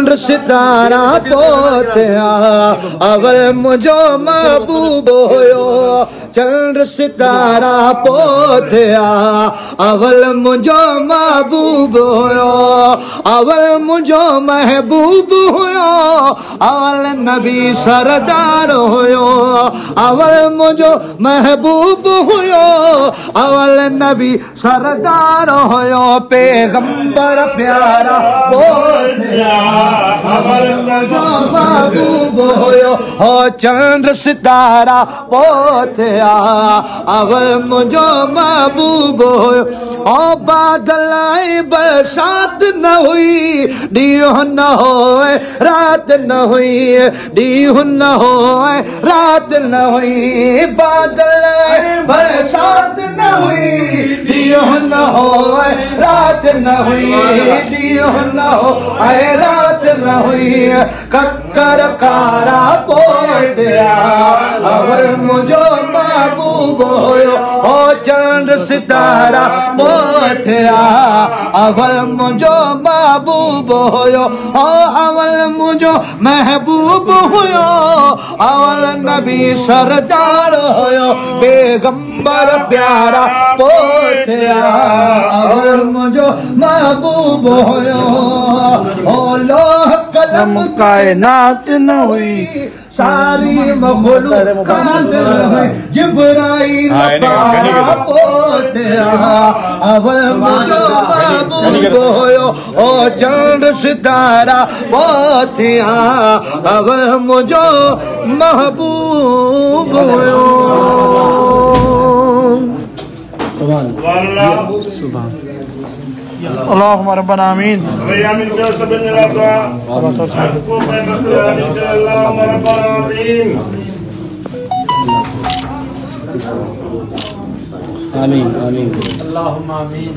चंद्र सितारा पोथिया अवल मुझो महबूब होयो चंद्र सितारा पोथिया अवल मुझो महबूब होयो अवल मुझो महबूब होयो अवल नबी सरदार होयो अवल मुझो महबूब होयो अवल नबी सरदार होयो पैगंबर प्यारा पोथिया अवल मुझो महबूब होयो हो चंद्र सितारा पोथिया अवल मुझो महबूब होयो ओ बादल आए बरसात न हुई ॾींहुं न होए रात न हुई ॾींहुं न होए रात न हुई बादल आए बरसात न हुई ॾींहुं न होए रात न हुई ॾींहुं न होए रात न हुई कक्कर कारा पोथिया अवल मुझो महबूब होयो ओ चंद्र सितारा पोथिया अवल मुझो महबूब होयो ओ अवल मुझो महबूब होयो अवल नबी सरदार होयो पैगंबर प्यारा पोथिया अवल मुझो महबूब होयो ओ लोह कलम कायनात न हुई सारी मखलूकात है जिब्राइल पारा पोथिया अवल मुझो महबूब होयो ओ चंद्र सितारा पोथिया अवल मुझो महबूब होयो सुभान अल्लाहुम्मा रब्बना आमीन आमीन आमीन अल्लाहुम्मा आमीन।